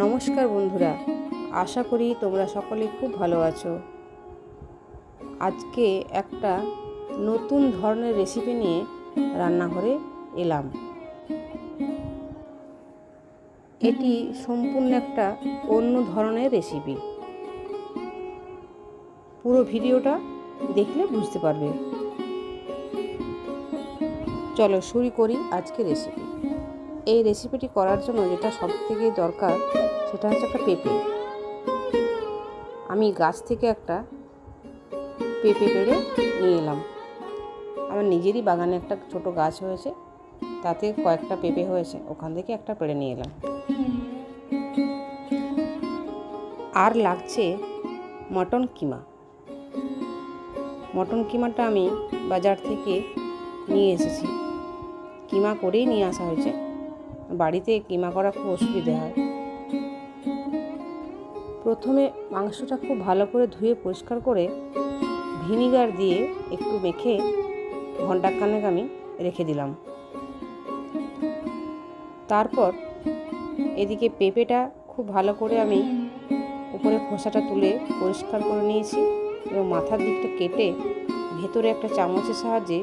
নমস্কার বন্ধুরা, আশা করি তোমরা সকলে খুব ভালো আছো। আজকে একটা নতুন ধরনের রেসিপি নিয়ে রান্নাঘরে এলাম। এটি সম্পূর্ণ একটা অন্য ধরনের রেসিপি। পুরো ভিডিওটা দেখলে বুঝতে পারবে। চলো শুরু করি আজকে রেসিপি। এই রেসিপিটি করার জন্য যেটা সবথেকে দরকার সেটা হচ্ছে একটা পেঁপে। আমি গাছ থেকে একটা পেঁপে পেড়ে নিয়ে এলাম। আমার নিজেরই বাগানে একটা ছোট গাছ হয়েছে, তাতে কয়েকটা পেঁপে হয়েছে, ওখান থেকে একটা পেড়ে নিয়ে এলাম। আর লাগছে মটন কিমা। মটন কিমাটা আমি বাজার থেকে নিয়ে এসেছি, কিমা করেই নিয়ে আসা হয়েছে। বাড়িতে কিমা করা খুব অসুবিধা হয়। প্রথমে মাংসটা খুব ভালো করে ধুয়ে পরিষ্কার করে ভিনিগার দিয়ে একটু মেখে ঘন্টাখানেক আমি রেখে দিলাম। তারপর এদিকে পেঁপেটা খুব ভালো করে আমি উপরে খোসাটা তুলে পরিষ্কার করে নিয়েছি এবং মাথার দিকটা কেটে ভেতরে একটা চামচের সাহায্যে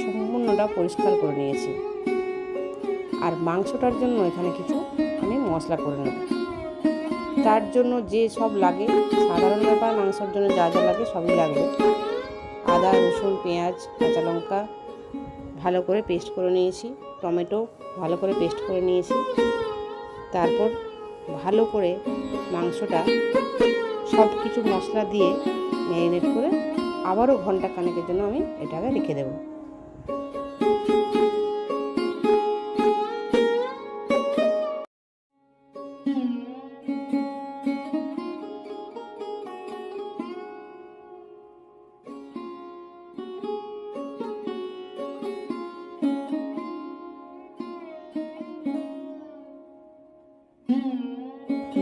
সম্পূর্ণটা পরিষ্কার করে নিয়েছি। আর মাংসটার জন্য এখানে কিছু আমি মশলা করে নেব। তার জন্য যে সব লাগে, সাধারণ ব্যাপার, মাংসের জন্য যা যা লাগে সবই লাগবে। আদা, রসুন, পেঁয়াজ, কাঁচা লঙ্কা ভালো করে পেস্ট করে নিয়েছি, টমেটো ভালো করে পেস্ট করে নিয়েছি। তারপর ভালো করে মাংসটা সব কিছু মশলা দিয়ে ম্যারিনেট করে আবারও ঘন্টাখানেকের জন্য আমি এটাকে রেখে দেবো।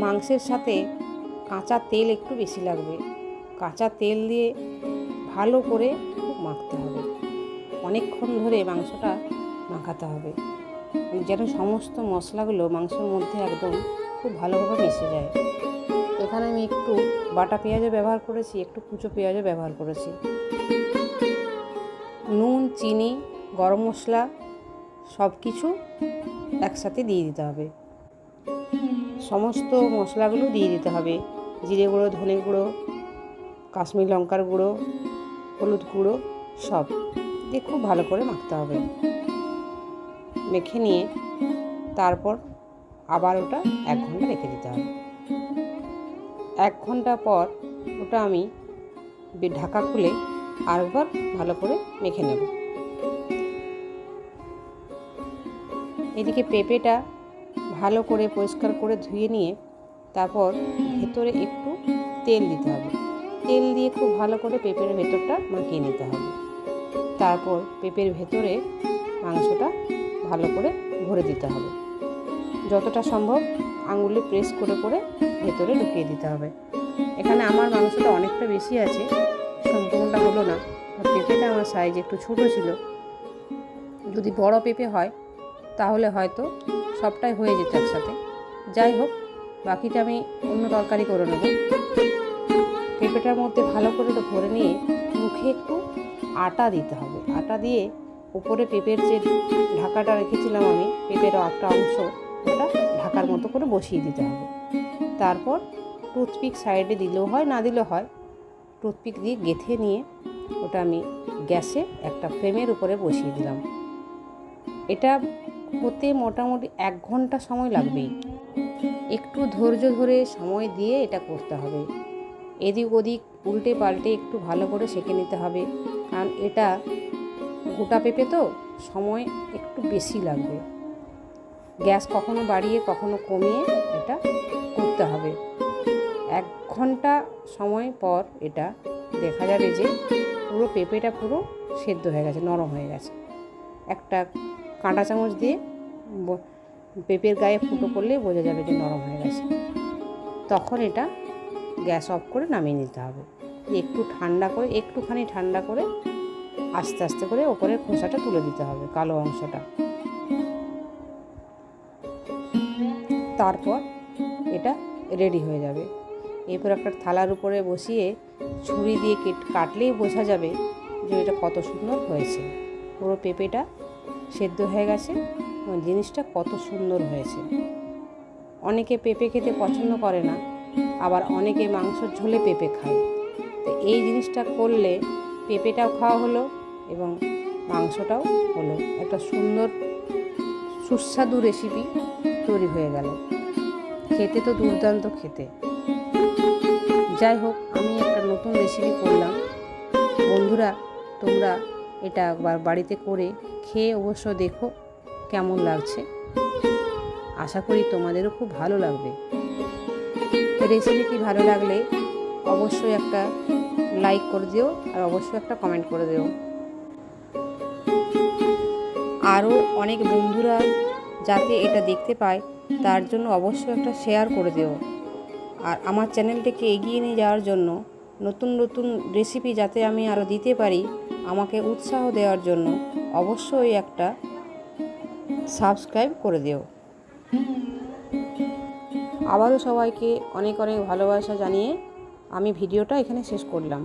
মাংসের সাথে কাঁচা তেল একটু বেশি লাগবে। কাঁচা তেল দিয়ে ভালো করে খুব মাখতে হবে, অনেকক্ষণ ধরে মাংসটা মাখাতে হবে যেন সমস্ত মশলাগুলো মাংসের মধ্যে একদম খুব ভালোভাবে মিশে যায়। এখানে আমি একটু বাটা পেঁয়াজও ব্যবহার করেছি, একটু কুচো পেঁয়াজও ব্যবহার করেছি। নুন, চিনি, গরম মশলা সব কিছু একসাথে দিয়ে দিতে হবে। সমস্ত মশলাগুলো দিয়ে দিতে হবে, জিরে গুঁড়ো, ধনে গুঁড়ো, কাশ্মীর লঙ্কার গুঁড়ো, হলুদ গুঁড়ো সব দিয়ে খুব ভালো করে মাখতে হবে। মেখে নিয়ে তারপর আবার ওটা 1 ঘন্টা রেখে দিতে হবে। 1 ঘন্টা পর ওটা আমি ঢাকা খুলে আরেকবার ভালো করে মেখে নেব। এদিকে পেঁপেটা ভালো করে পরিষ্কার করে ধুয়ে নিয়ে তারপর ভেতরে একটু তেল দিতে হবে। তেল দিয়ে খুব ভালো করে পেঁপের ভেতরটা মাখিয়ে নিতে হবে। তারপর পেঁপের ভেতরে মাংসটা ভালো করে ভরে দিতে হবে। যতটা সম্ভব আঙুলে প্রেস করে করে ভেতরে ঢুকিয়ে দিতে হবে। এখানে আমার মাংসটা অনেকটা বেশি আছে, সম্পূর্ণটা হলো না। পেঁপেটা আমার সাইজ একটু ছোট ছিল। যদি বড় পেঁপে হয় তাহলে হয়তো সবটাই হয়ে যেত একসাথে। যাই হোক, বাকিটা আমি অন্য তরকারি করে নেব। পেঁপেটার মধ্যে ভালো করে ভরে নিয়ে মুখে একটু আটা দিতে হবে। আটা দিয়ে উপরে পেঁপের যে ঢাকাটা রেখেছিলাম আমি, পেঁপের একটা অংশ ওটা ঢাকার মতো করে বসিয়ে দিতে হবে। তারপর টুথপিক সাইডে দিলেও হয়, না দিলেও হয়, টুথপিক দিয়ে গেঁথে নিয়ে ওটা আমি গ্যাসে একটা ফ্লেমের উপরে বসিয়ে দিলাম। এটা হতে মোটামুটি 1 ঘন্টা সময় লাগবেই। একটু ধৈর্য ধরে সময় দিয়ে এটা করতে হবে। এদিক ওদিক উল্টে পাল্টে একটু ভালো করে সেঁকে নিতে হবে, কারণ এটা গোটা পেঁপে তো সময় একটু বেশি লাগবে। গ্যাস কখনো বাড়িয়ে কখনো কমিয়ে এটা করতে হবে। 1 ঘন্টা সময় পর এটা দেখা যাবে যে পুরো পেঁপেটা পুরো সেদ্ধ হয়ে গেছে, নরম হয়ে গেছে। একটা কাঁটা চামচ দিয়ে পেঁপের গায়ে ফুটো করলেই বোঝা যাবে যে নরম হয়ে গেছে। তখন এটা গ্যাস অফ করে নামিয়ে নিতে হবে। একটুখানি ঠান্ডা করে আস্তে আস্তে করে ওপরের খোসাটা তুলে দিতে হবে, কালো অংশটা। তারপর এটা রেডি হয়ে যাবে। এরপর একটা থালার উপরে বসিয়ে ছুরি দিয়ে কাটলেই বোঝা যাবে যে এটা কত সুন্দর হয়েছে। পুরো পেঁপেটা সেদ্ধ হয়ে গেছে এবং জিনিসটা কত সুন্দর হয়েছে। অনেকে পেঁপে খেতে পছন্দ করে না, আবার অনেকে মাংসর ঝোলে পেঁপে খায়। তো এই জিনিসটা করলে পেঁপেটাও খাওয়া হলো এবং মাংসটাও হলো, একটা সুন্দর সুস্বাদু রেসিপি তৈরি হয়ে গেল। খেতে তো দুর্দান্ত খেতে। যাই হোক, আমি একটা নতুন রেসিপি করলাম। বন্ধুরা, তোমরা এটা একবার বাড়িতে করে খেয়ে অবশ্য দেখো কেমন লাগছে। আশা করি তোমাদেরও খুব ভালো লাগবে। রেসিপিটি ভালো লাগলে অবশ্যই একটা লাইক করে দিও আর অবশ্যই একটা কমেন্ট করে দিও। আরও অনেক বন্ধুরা যাতে এটা দেখতে পায় তার জন্য অবশ্যই একটা শেয়ার করে দিও। আর আমার চ্যানেলটিকে এগিয়ে নিয়ে যাওয়ার জন্য নতুন নতুন রেসিপি যাতে আমি আরও দিতে পারি, আমাকে উৎসাহ দেওয়ার জন্য অবশ্যই একটা সাবস্ক্রাইব করে দিও। আবারও সবাইকে অনেক অনেক ভালোবাসা জানিয়ে আমি ভিডিওটা এখানে শেষ করলাম।